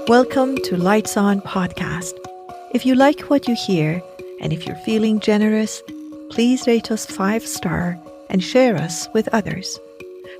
Welcome to Lights On Podcast. If you like what you hear, and if you're feeling generous, please rate us 5-star and share us with others.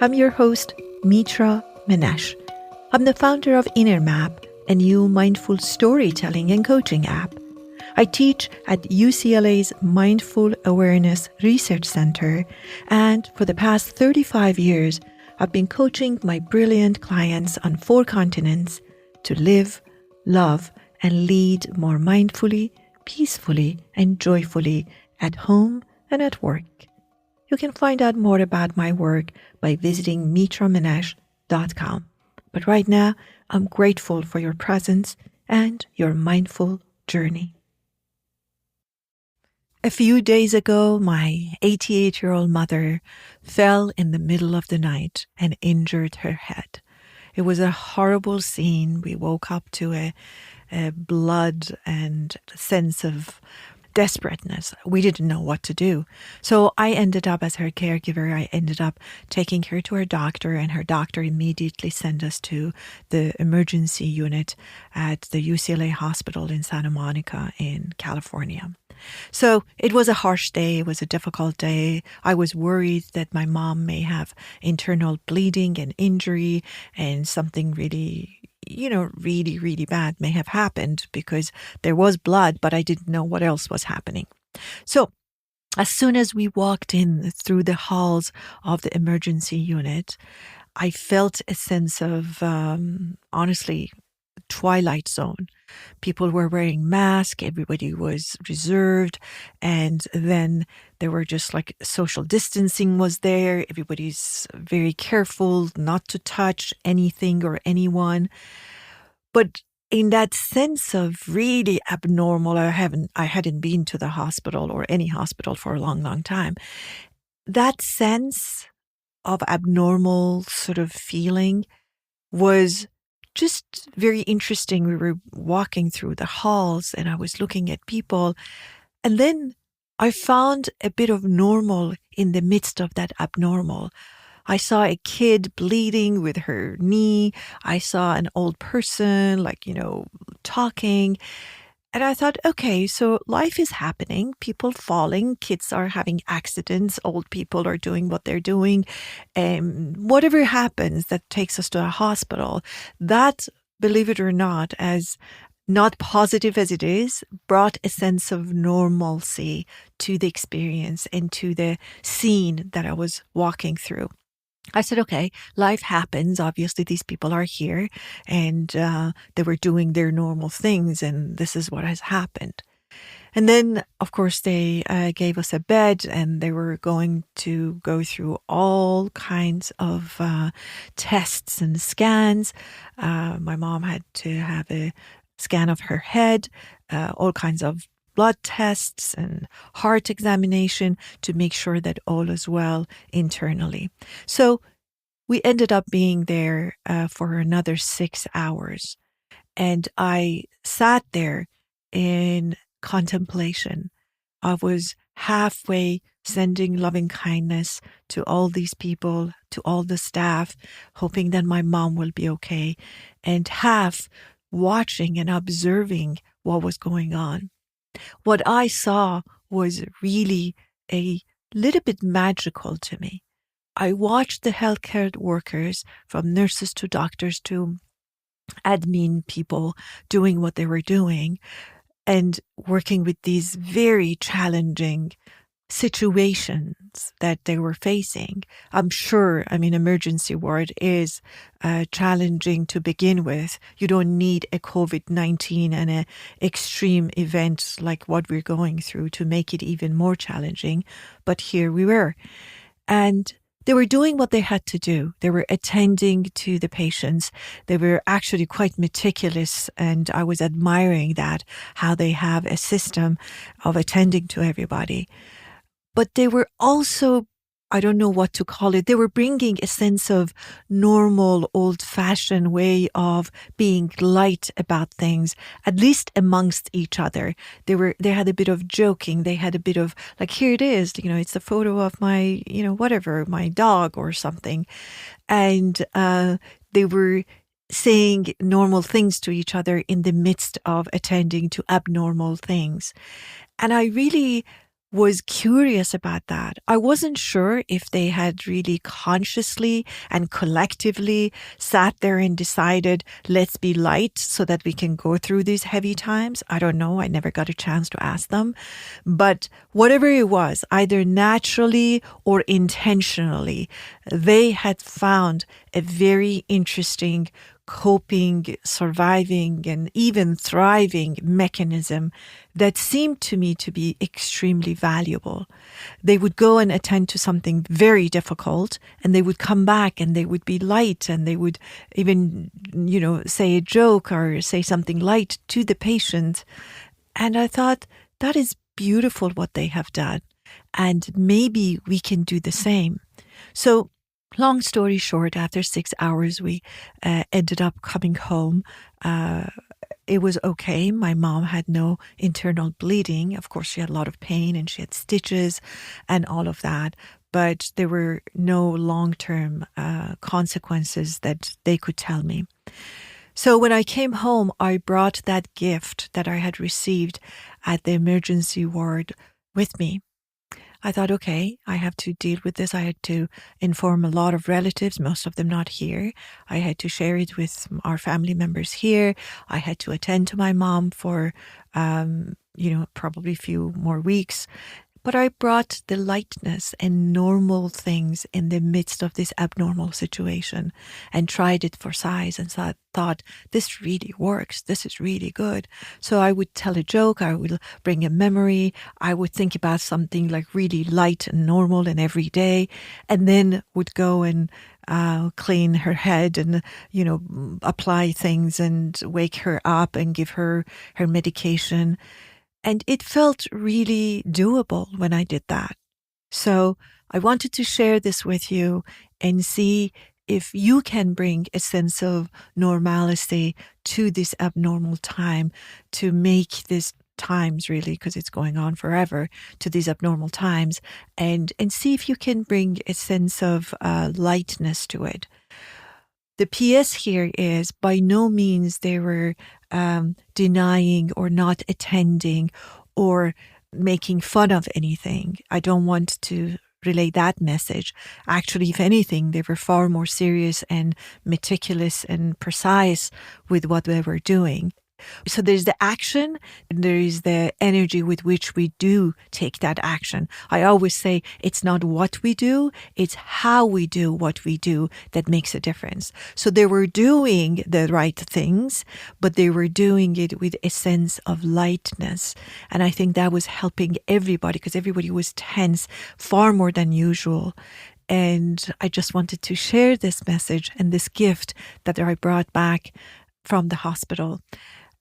I'm your host, Mitra, Manesh. I'm the founder of INNERMAP, a new mindful storytelling and coaching app. I teach at UCLA's Mindful Awareness Research Center, and for the past 35 years, I've been coaching my brilliant clients on 4 continents to live, love, and lead more mindfully, peacefully, and joyfully at home and at work. You can find out more about my work by visiting mitramanesh.com. But right now, I'm grateful for your presence and your mindful journey. A few days ago, my 88-year-old mother fell in the middle of the night and injured her head. It was a horrible scene. We woke up to a blood and a sense of desperateness. We didn't know what to do. So I ended up, as her caregiver, I ended up taking her to her doctor, and her doctor immediately sent us to the emergency unit at the UCLA hospital in Santa Monica in California. So it was a harsh day. It was a difficult day. I was worried that my mom may have internal bleeding and injury, and something really bad may have happened because there was blood, but I didn't know what else was happening. So as soon as we walked in through the halls of the emergency unit, I felt a sense of, honestly, Twilight Zone. People were wearing masks, everybody was reserved, and then there were just like social distancing was there. Everybody's very careful not to touch anything or anyone. But in that sense of really abnormal, I hadn't been to the hospital or any hospital for a long, long time. That sense of abnormal sort of feeling was just very interesting. We were walking through the halls and I was looking at people, and then I found a bit of normal in the midst of that abnormal. I saw a kid bleeding with her knee. I saw an old person, talking. And I thought, okay, so life is happening, people falling, kids are having accidents, old people are doing what they're doing. Whatever happens that takes us to a hospital, that, believe it or not, as not positive as it is, brought a sense of normalcy to the experience and to the scene that I was walking through. I said, okay, life happens. Obviously, these people are here and they were doing their normal things, and this is what has happened. And then, of course, they gave us a bed, and they were going to go through all kinds of tests and scans. My mom had to have a scan of her head, all kinds of blood tests and heart examination to make sure that all is well internally. So we ended up being there for another 6 hours. And I sat there in contemplation. I was halfway sending loving kindness to all these people, to all the staff, hoping that my mom will be okay, and half watching and observing what was going on. What I saw was really a little bit magical to me. I watched the healthcare workers, from nurses to doctors to admin people, doing what they were doing and working with these very challenging situations that they were facing. I'm sure, emergency ward is challenging to begin with. You don't need a COVID-19 and an extreme event like what we're going through to make it even more challenging. But here we were. And they were doing what they had to do. They were attending to the patients. They were actually quite meticulous, and I was admiring that, how they have a system of attending to everybody. But they were also, I don't know what to call it, they were bringing a sense of normal, old-fashioned way of being light about things, at least amongst each other. They had a bit of joking. They had a bit of, like, here it is, it's the photo of my, my dog or something. And they were saying normal things to each other in the midst of attending to abnormal things. And I really was curious about that. I wasn't sure if they had really consciously and collectively sat there and decided, let's be light so that we can go through these heavy times. I don't know. I never got a chance to ask them. But whatever it was, either naturally or intentionally, they had found a very interesting coping, surviving, and even thriving mechanism that seemed to me to be extremely valuable. They would go and attend to something very difficult, and they would come back and they would be light, and they would even, say a joke or say something light to the patient. And I thought, that is beautiful what they have done. And maybe we can do the same. So, long story short, after 6 hours, we ended up coming home. It was okay. My mom had no internal bleeding. Of course, she had a lot of pain and she had stitches and all of that. But there were no long-term consequences that they could tell me. So when I came home, I brought that gift that I had received at the emergency ward with me. I thought, okay, I have to deal with this. I had to inform a lot of relatives, most of them not here. I had to share it with our family members here. I had to attend to my mom for, probably a few more weeks. But I brought the lightness and normal things in the midst of this abnormal situation and tried it for size and thought, this really works. This is really good. So I would tell a joke. I would bring a memory. I would think about something like really light and normal and everyday, and then would go and clean her head and, apply things and wake her up and give her medication. And it felt really doable when I did that. So I wanted to share this with you and see if you can bring a sense of normalcy to this abnormal time, to make this times really, because it's going on forever, to these abnormal times, and see if you can bring a sense of lightness to it. The PS here is by no means they were denying or not attending or making fun of anything. I don't want to relay that message. Actually, if anything, they were far more serious and meticulous and precise with what they were doing. So there's the action, and there is the energy with which we do take that action. I always say it's not what we do, it's how we do what we do that makes a difference. So they were doing the right things, but they were doing it with a sense of lightness. And I think that was helping everybody because everybody was tense far more than usual. And I just wanted to share this message and this gift that I brought back from the hospital,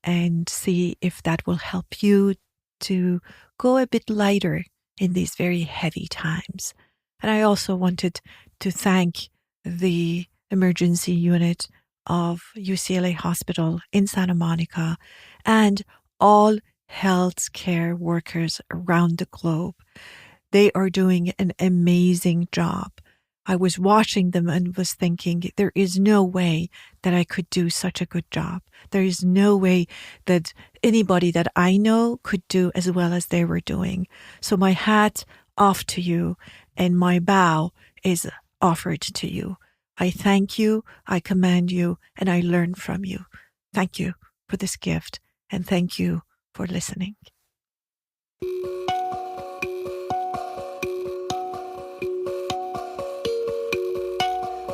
and see if that will help you to go a bit lighter in these very heavy times. And I also wanted to thank the emergency unit of UCLA Hospital in Santa Monica and all healthcare workers around the globe. They are doing an amazing job. I was watching them and was thinking, there is no way that I could do such a good job. There is no way that anybody that I know could do as well as they were doing. So my hat off to you and my bow is offered to you. I thank you, I commend you, and I learn from you. Thank you for this gift, and thank you for listening.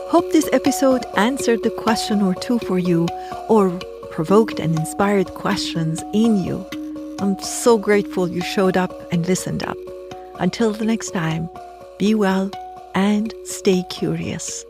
Hope this episode answered the question or two for you, or provoked and inspired questions in you. I'm so grateful you showed up and listened up. Until the next time, be well and stay curious.